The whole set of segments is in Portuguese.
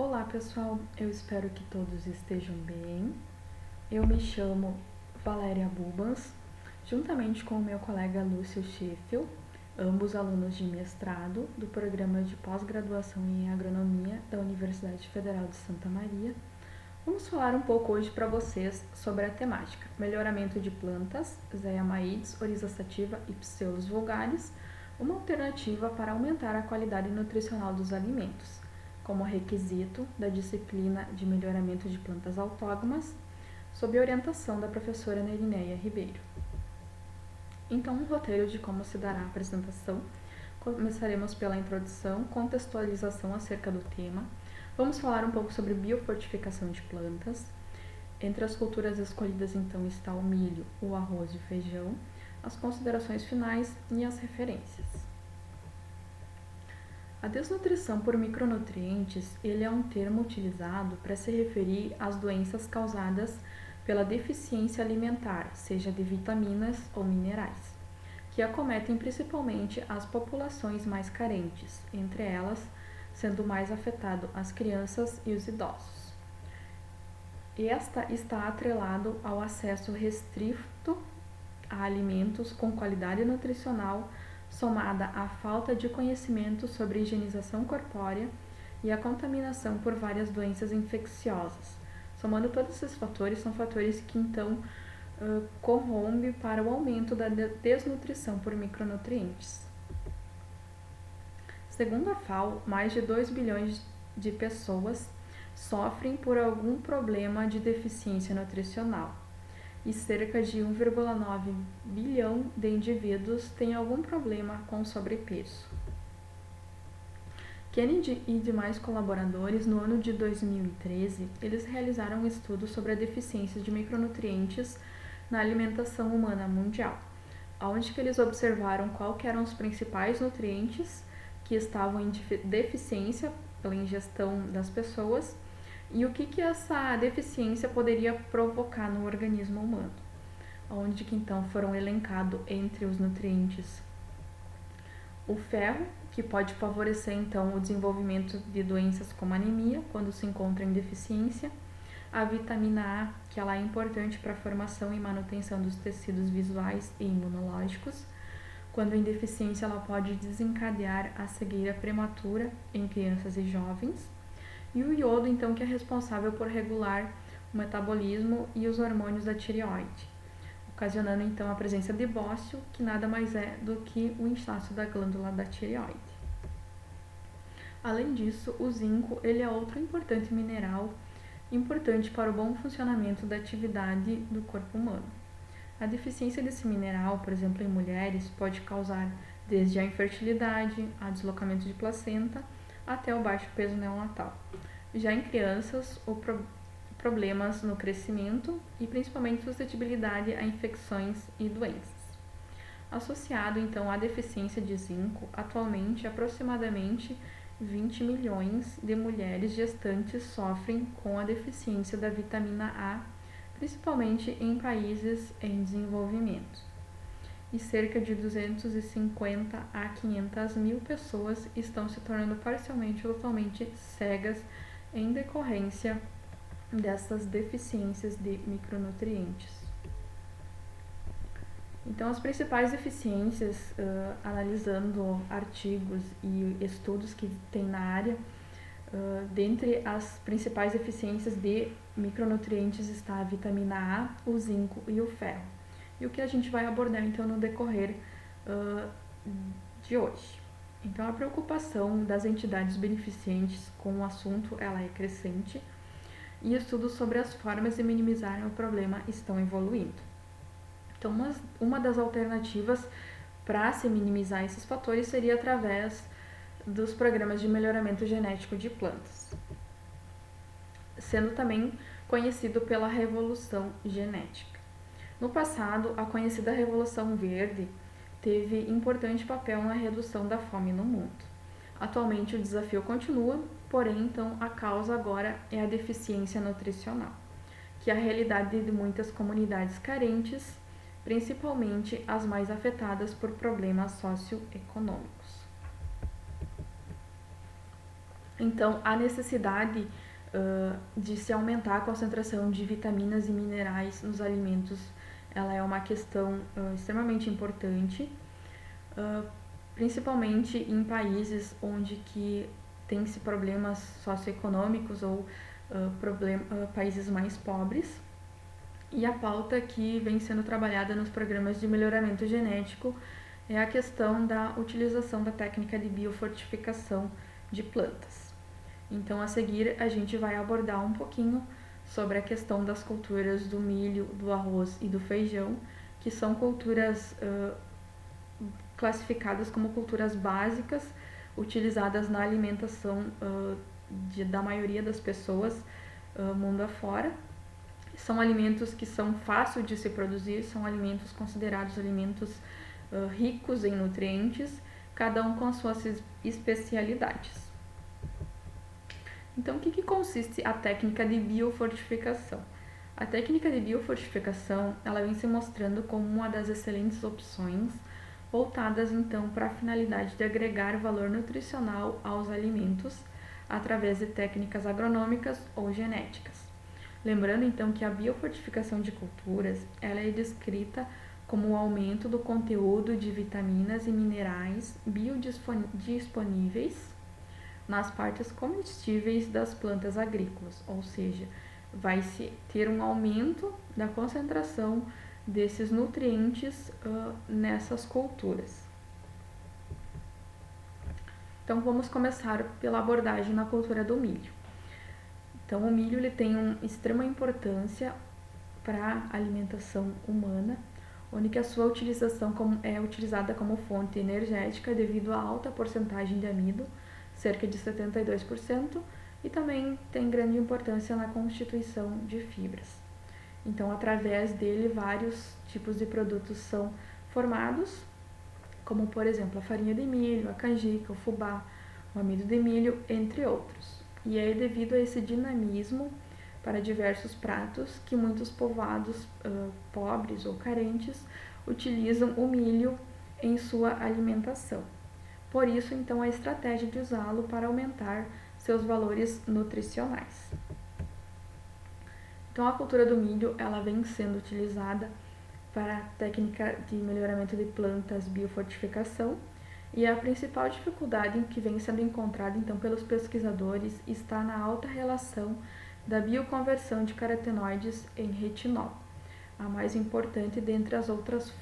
Olá pessoal, eu espero que todos estejam bem. Eu me chamo Valéria Bubans, juntamente com o meu colega Lúcio Schiffel, ambos alunos de mestrado do programa de pós-graduação em agronomia da Universidade Federal de Santa Maria. Vamos falar um pouco hoje para vocês sobre a temática melhoramento de plantas, Zeamaides, Oryza sativa e Pseudos vulgaris, uma alternativa para aumentar a qualidade nutricional dos alimentos, como requisito da disciplina de melhoramento de plantas autógamas, sob a orientação da professora Nerineia Ribeiro. Então, um roteiro de como se dará a apresentação. Começaremos pela introdução, contextualização acerca do tema. Vamos falar um pouco sobre biofortificação de plantas. Entre as culturas escolhidas, então, está o milho, o arroz e o feijão, as considerações finais e as referências. A desnutrição por micronutrientes, ele é um termo utilizado para se referir às doenças causadas pela deficiência alimentar, seja de vitaminas ou minerais, que acometem principalmente as populações mais carentes, entre elas sendo mais afetado as crianças e os idosos. Esta está atrelado ao acesso restrito a alimentos com qualidade nutricional, somada à falta de conhecimento sobre higienização corpórea e a contaminação por várias doenças infecciosas. Somando todos esses fatores, são fatores que então corrompem para o aumento da desnutrição por micronutrientes. Segundo a FAO, mais de 2 bilhões de pessoas sofrem por algum problema de deficiência nutricional e cerca de 1,9 bilhão de indivíduos têm algum problema com sobrepeso. Kennedy e demais colaboradores, no ano de 2013, eles realizaram um estudo sobre a deficiência de micronutrientes na alimentação humana mundial, onde que eles observaram quais eram os principais nutrientes que estavam em deficiência pela ingestão das pessoas e o que essa deficiência poderia provocar no organismo humano, onde que então foram elencados entre os nutrientes o ferro, que pode favorecer então o desenvolvimento de doenças como anemia, quando se encontra em deficiência, a vitamina A, que ela é importante para a formação e manutenção dos tecidos visuais e imunológicos, quando em deficiência ela pode desencadear a cegueira prematura em crianças e jovens, e o iodo, então, que é responsável por regular o metabolismo e os hormônios da tireoide, ocasionando, então, a presença de bócio, que nada mais é do que o inchaço da glândula da tireoide. Além disso, o zinco, ele é outro importante mineral, importante para o bom funcionamento da atividade do corpo humano. A deficiência desse mineral, por exemplo, em mulheres, pode causar desde a infertilidade, a deslocamento de placenta, até o baixo peso neonatal. Já em crianças, problemas no crescimento e principalmente suscetibilidade a infecções e doenças. Associado então à deficiência de zinco, atualmente aproximadamente 20 milhões de mulheres gestantes sofrem com a deficiência da vitamina A, principalmente em países em desenvolvimento. E cerca de 250 a 500 mil pessoas estão se tornando parcialmente ou totalmente cegas em decorrência dessas deficiências de micronutrientes. Então, as principais deficiências, analisando artigos e estudos que tem na área, dentre as principais deficiências de micronutrientes está a vitamina A, o zinco e o ferro. E o que a gente vai abordar, então, no decorrer de hoje. Então, a preocupação das entidades beneficentes com o assunto, ela é crescente, e estudos sobre as formas de minimizar o problema estão evoluindo. Então, uma das alternativas para se minimizar esses fatores seria através dos programas de melhoramento genético de plantas, sendo também conhecido pela revolução genética. No passado, a conhecida Revolução Verde teve importante papel na redução da fome no mundo. Atualmente o desafio continua, porém então a causa agora é a deficiência nutricional, que é a realidade de muitas comunidades carentes, principalmente as mais afetadas por problemas socioeconômicos. Então, a necessidade de se aumentar a concentração de vitaminas e minerais nos alimentos, ela é uma questão extremamente importante, principalmente em países onde que tem-se problemas socioeconômicos ou países mais pobres. E a pauta que vem sendo trabalhada nos programas de melhoramento genético é a questão da utilização da técnica de biofortificação de plantas. Então, a seguir, a gente vai abordar um pouquinho sobre a questão das culturas do milho, do arroz e do feijão, que são culturas classificadas como culturas básicas, utilizadas na alimentação da maioria das pessoas mundo afora. São alimentos que são fáceis de se produzir, são alimentos considerados alimentos ricos em nutrientes, cada um com as suas especialidades. Então, o que consiste a técnica de biofortificação? A técnica de biofortificação, ela vem se mostrando como uma das excelentes opções, voltadas então para a finalidade de agregar valor nutricional aos alimentos através de técnicas agronômicas ou genéticas. Lembrando então que a biofortificação de culturas, ela é descrita como o aumento do conteúdo de vitaminas e minerais biodisponíveis nas partes comestíveis das plantas agrícolas, ou seja, vai se ter um aumento da concentração desses nutrientes nessas culturas. Então vamos começar pela abordagem na cultura do milho. Então o milho ele tem uma extrema importância para a alimentação humana, onde que a sua utilização é utilizada como fonte energética devido à alta porcentagem de amido, cerca de 72%, e também tem grande importância na constituição de fibras. Então, através dele, vários tipos de produtos são formados, como, por exemplo, a farinha de milho, a canjica, o fubá, o amido de milho, entre outros. E é devido a esse dinamismo para diversos pratos que muitos povoados pobres ou carentes utilizam o milho em sua alimentação. Por isso, então, a estratégia de usá-lo para aumentar seus valores nutricionais. Então, a cultura do milho, ela vem sendo utilizada para a técnica de melhoramento de plantas, biofortificação, e a principal dificuldade que vem sendo encontrada, então, pelos pesquisadores está na alta relação da bioconversão de carotenoides em retinol, a mais importante dentre as outras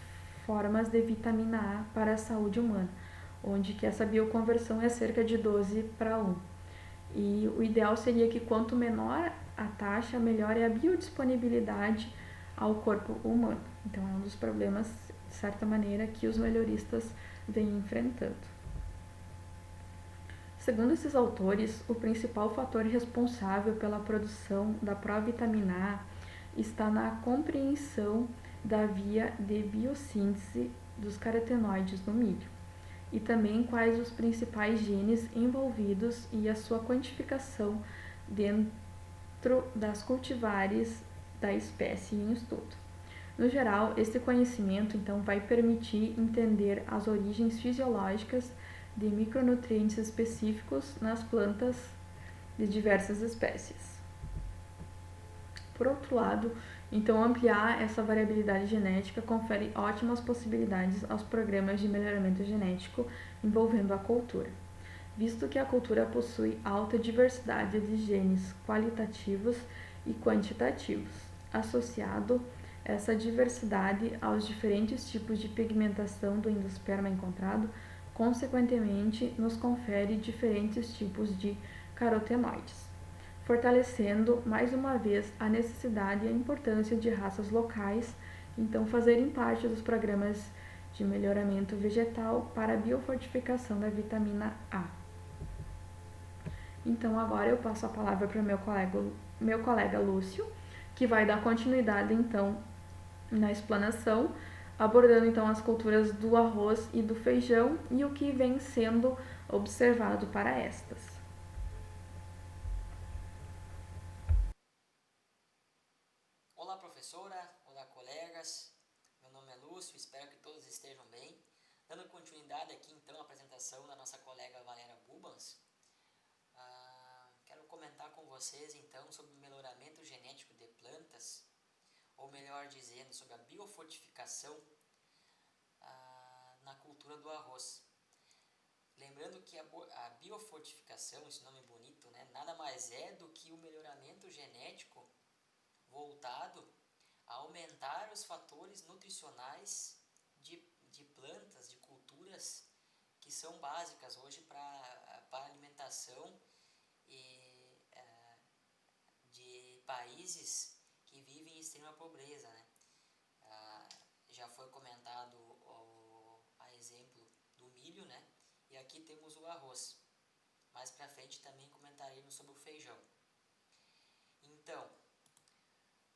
formas de vitamina A para a saúde humana, onde que essa bioconversão é cerca de 12:1. E o ideal seria que quanto menor a taxa, melhor é a biodisponibilidade ao corpo humano. Então é um dos problemas, de certa maneira, que os melhoristas vêm enfrentando. Segundo esses autores, o principal fator responsável pela produção da provitamina A está na compreensão da via de biossíntese dos carotenoides no milho, e também quais os principais genes envolvidos e a sua quantificação dentro das cultivares da espécie em estudo. No geral, este conhecimento então vai permitir entender as origens fisiológicas de micronutrientes específicos nas plantas de diversas espécies. Por outro lado, então ampliar essa variabilidade genética confere ótimas possibilidades aos programas de melhoramento genético envolvendo a cultura, visto que a cultura possui alta diversidade de genes qualitativos e quantitativos, associado essa diversidade aos diferentes tipos de pigmentação do endosperma encontrado, consequentemente nos confere diferentes tipos de carotenoides, fortalecendo mais uma vez a necessidade e a importância de raças locais, então fazerem parte dos programas de melhoramento vegetal para a biofortificação da vitamina A. Então agora eu passo a palavra para o meu colega Lúcio, que vai dar continuidade então na explanação, abordando então as culturas do arroz e do feijão e o que vem sendo observado para estas. Olá, professora, olá, colegas. Meu nome é Lúcio, espero que todos estejam bem. Dando continuidade aqui então à apresentação da nossa colega Valéria Bubans, vocês então sobre o melhoramento genético de plantas, ou melhor dizendo, sobre a biofortificação na cultura do arroz. Lembrando que a biofortificação, esse nome bonito, né, nada mais é do que o melhoramento genético voltado a aumentar os fatores nutricionais de plantas, de culturas que são básicas hoje para a alimentação de países que vivem em extrema pobreza, né? Já foi comentado a exemplo do milho, né? E aqui temos o arroz. Mais para frente também comentaremos sobre o feijão. Então,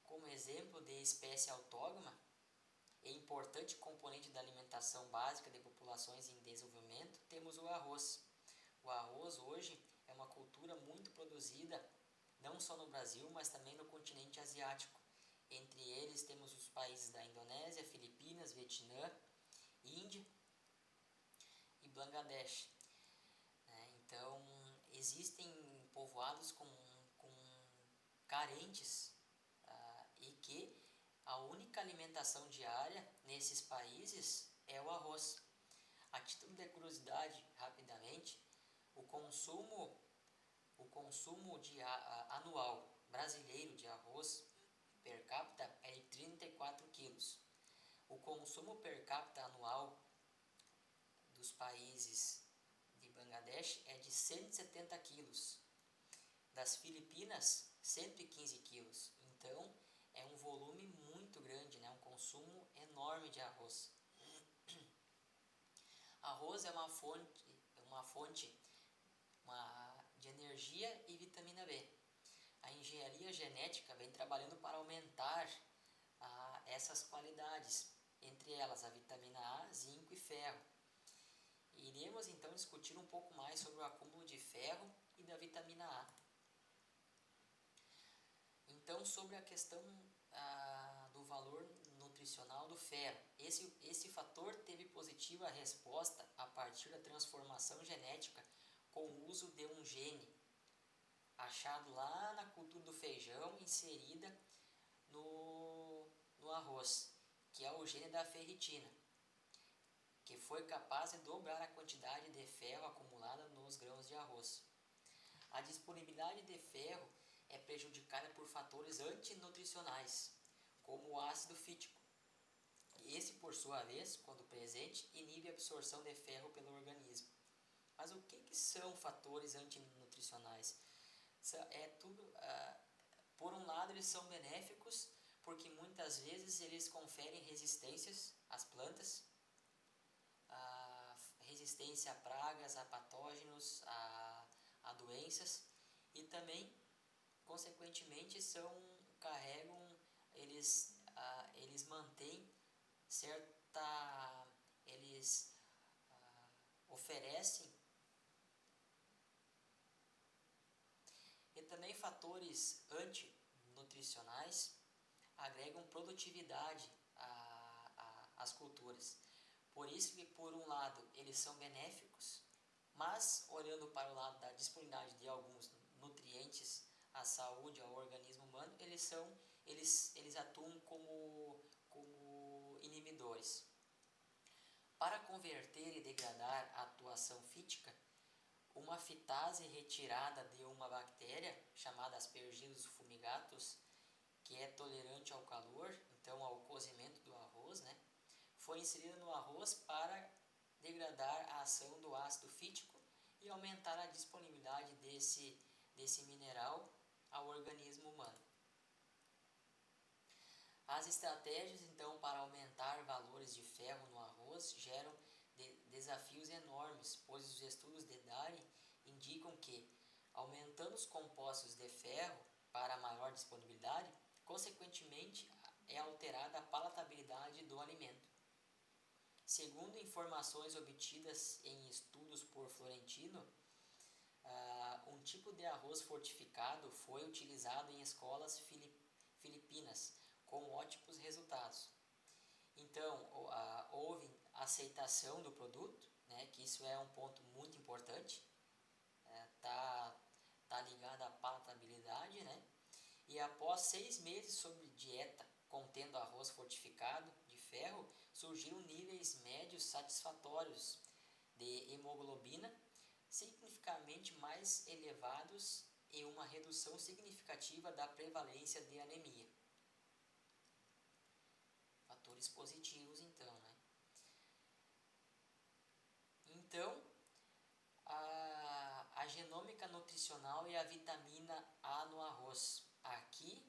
como exemplo de espécie autógama e importante componente da alimentação básica de populações em desenvolvimento, temos o arroz. O arroz hoje é uma cultura muito produzida não só no Brasil, mas também no continente asiático. Entre eles temos os países da Indonésia, Filipinas, Vietnã, Índia e Bangladesh. Então, existem povoados com carentes e que a única alimentação diária nesses países é o arroz. A título de curiosidade, rapidamente, o consumo anual brasileiro de arroz per capita é de 34 quilos. O consumo per capita anual dos países de Bangladesh é de 170 quilos. Das Filipinas, 115 quilos. Então, é um volume muito grande, né? Um consumo enorme de arroz. Arroz é uma fonte de energia e vitamina B. A engenharia genética vem trabalhando para aumentar essas qualidades, entre elas a vitamina A, zinco e ferro. Iremos então discutir um pouco mais sobre o acúmulo de ferro e da vitamina A. Então, sobre a questão do valor nutricional do ferro, esse fator teve positiva resposta a partir da transformação genética com o uso de um gene achado lá na cultura do feijão, inserida no arroz, que é o gene da ferritina, que foi capaz de dobrar a quantidade de ferro acumulada nos grãos de arroz. A disponibilidade de ferro é prejudicada por fatores antinutricionais, como o ácido fítico. Esse, por sua vez, quando presente, inibe a absorção de ferro pelo organismo. Mas o que são fatores antinutricionais? Por um lado, eles são benéficos, porque muitas vezes eles conferem resistências às plantas, resistência a pragas, a patógenos, a doenças, e também, consequentemente, eles mantêm eles oferecem. E também fatores antinutricionais agregam produtividade às culturas. Por isso que, por um lado, eles são benéficos, mas, olhando para o lado da disponibilidade de alguns nutrientes à saúde, ao organismo humano, eles atuam como inibidores. Para converter e degradar a atuação fítica, uma fitase retirada de uma bactéria, chamada Aspergillus fumigatus, que é tolerante ao calor, então ao cozimento do arroz, né, foi inserida no arroz para degradar a ação do ácido fítico e aumentar a disponibilidade desse mineral ao organismo humano. As estratégias, então, para aumentar valores de ferro no arroz geram desafios enormes, pois os estudos de Darwin indicam que, aumentando os compostos de ferro para maior disponibilidade, consequentemente é alterada a palatabilidade do alimento. Segundo informações obtidas em estudos por Florentino, um tipo de arroz fortificado foi utilizado em escolas filipinas, com ótimos resultados. Então, houve aceitação do produto, né, que isso é um ponto muito importante, tá ligado à palatabilidade e após 6 meses sobre dieta contendo arroz fortificado de ferro, surgiram níveis médios satisfatórios de hemoglobina significativamente mais elevados e uma redução significativa da prevalência de anemia. Fatores positivos, então, né? Então, a genômica nutricional e a vitamina A no arroz. Aqui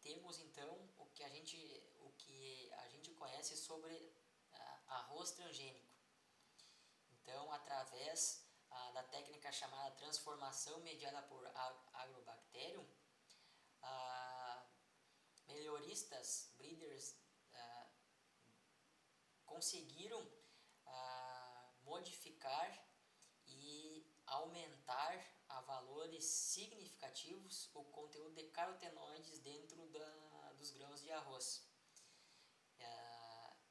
temos, então, o que a gente conhece sobre arroz transgênico. Então, através da técnica chamada transformação mediada por Agrobacterium, melhoristas, breeders, conseguiram modificar e aumentar a valores significativos o conteúdo de carotenoides dentro dos grãos de arroz.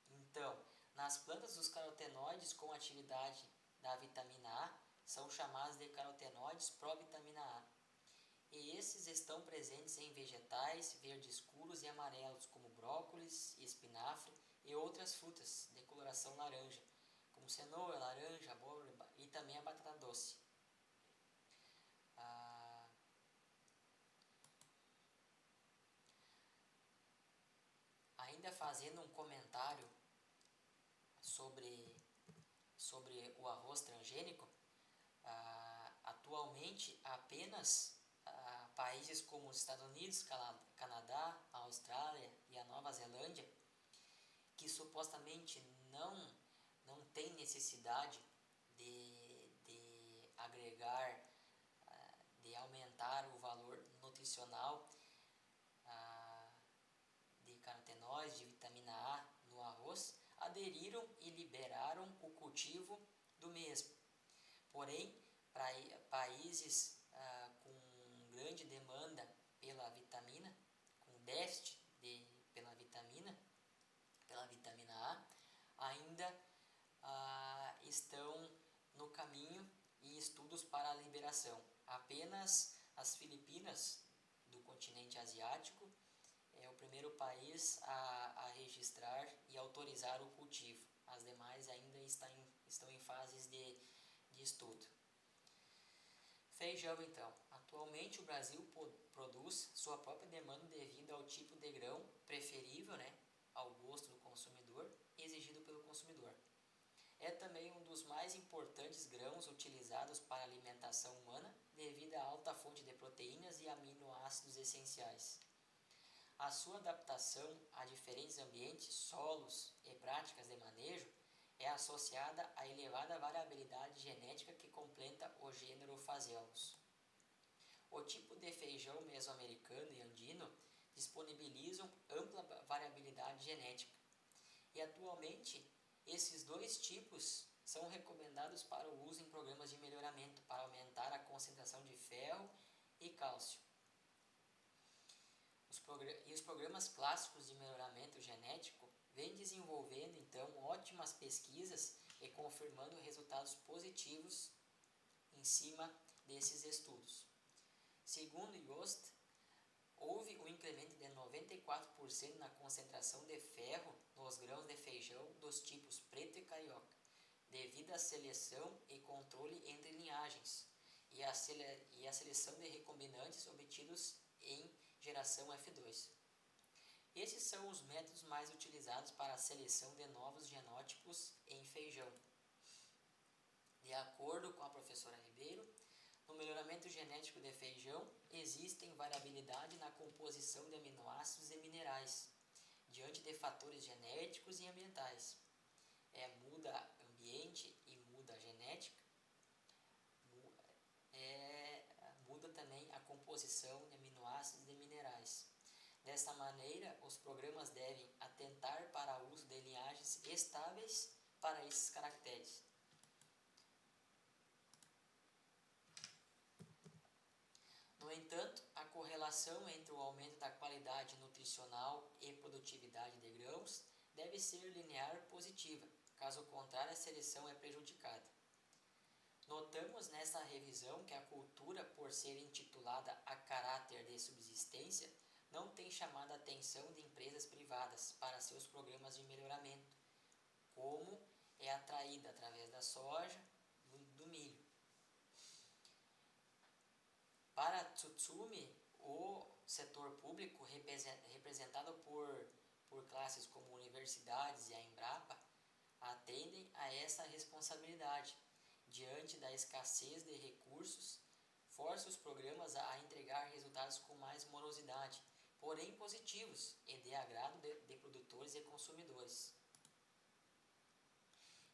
Então, nas plantas, os carotenoides com atividade da vitamina A são chamados de carotenoides provitamina A. E esses estão presentes em vegetais verdes escuros e amarelos, como brócolis, espinafre e outras frutas de coloração laranja, como cenoura, laranja, abóbora e também a batata doce. Ainda fazendo um comentário sobre o arroz transgênico, atualmente apenas países como os Estados Unidos, Canadá, a Austrália e a Nova Zelândia, que supostamente não tem necessidade de agregar, de aumentar o valor nutricional de carotenoides, de vitamina A no arroz, aderiram e liberaram o cultivo do mesmo. Porém, países com grande demanda pela vitamina, com déficit pela vitamina A, ainda estão no caminho e estudos para a liberação. Apenas as Filipinas, do continente asiático, é o primeiro país a registrar e autorizar o cultivo. As demais ainda estão em fases de estudo. Feijão, então. Atualmente o Brasil produz sua própria demanda devido ao tipo de grão preferível, né, ao gosto do consumidor, exigido pelo consumidor. É também um dos mais importantes grãos utilizados para a alimentação humana devido à alta fonte de proteínas e aminoácidos essenciais. A sua adaptação a diferentes ambientes, solos e práticas de manejo é associada à elevada variabilidade genética que completa o gênero Phaseolus. O tipo de feijão mesoamericano e andino disponibilizam ampla variabilidade genética. E atualmente, esses dois tipos são recomendados para o uso em programas de melhoramento para aumentar a concentração de ferro e cálcio. Os programas clássicos de melhoramento genético vêm desenvolvendo, então, ótimas pesquisas e confirmando resultados positivos em cima desses estudos. Segundo Yost, houve um incremento de 94% na concentração de ferro nos grãos de feijão dos tipos preto e carioca, devido à seleção e controle entre linhagens e a seleção de recombinantes obtidos em geração F2. Esses são os métodos mais utilizados para a seleção de novos genótipos em feijão. De acordo com a professora Ribeiro, no melhoramento genético de feijão, existem variabilidade na composição de aminoácidos e minerais, diante de fatores genéticos e ambientais. Muda ambiente e muda a genética, muda também a composição de aminoácidos e minerais. Dessa maneira, os programas devem atentar para o uso de linhagens estáveis para esses caracteres. No entanto, a correlação entre o aumento da qualidade nutricional e produtividade de grãos deve ser linear positiva, caso contrário a seleção é prejudicada. Notamos nessa revisão que a cultura, por ser intitulada a caráter de subsistência, não tem chamado a atenção de empresas privadas para seus programas de melhoramento, como é atraída através da soja, do milho. Para Tsutsumi, o setor público, representado por classes como universidades e a Embrapa, atendem a essa responsabilidade. Diante da escassez de recursos, força os programas a entregar resultados com mais morosidade, porém positivos e de agrado de produtores e consumidores.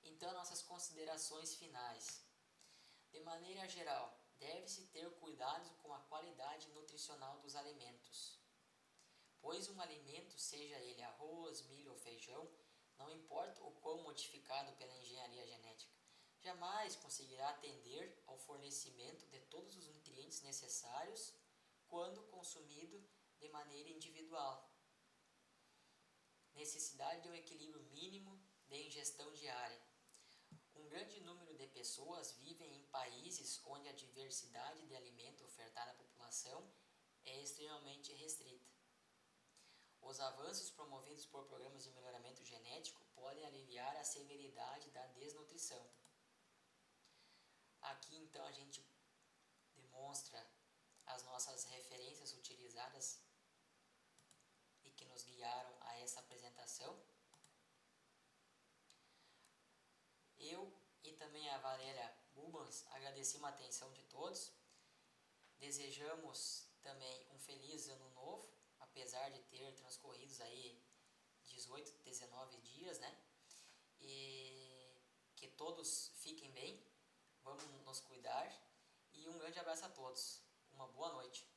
Então, nossas considerações finais. De maneira geral, deve-se ter cuidado com a qualidade nutricional dos alimentos, pois um alimento, seja ele arroz, milho ou feijão, não importa o quão modificado pela engenharia genética, jamais conseguirá atender ao fornecimento de todos os nutrientes necessários quando consumido de maneira individual. Necessidade de um equilíbrio mínimo de ingestão diária. Um grande número de pessoas vivem em países onde a diversidade de alimento ofertada à população é extremamente restrita. Os avanços promovidos por programas de melhoramento genético podem aliviar a severidade da desnutrição. Aqui então a gente demonstra as nossas referências utilizadas e que nos guiaram a essa apresentação. Eu e também a Valéria Bubans agradecemos a atenção de todos. Desejamos também um feliz ano novo, apesar de ter transcorrido aí 18, 19 dias, né? E que todos fiquem bem, vamos nos cuidar e um grande abraço a todos. Uma boa noite.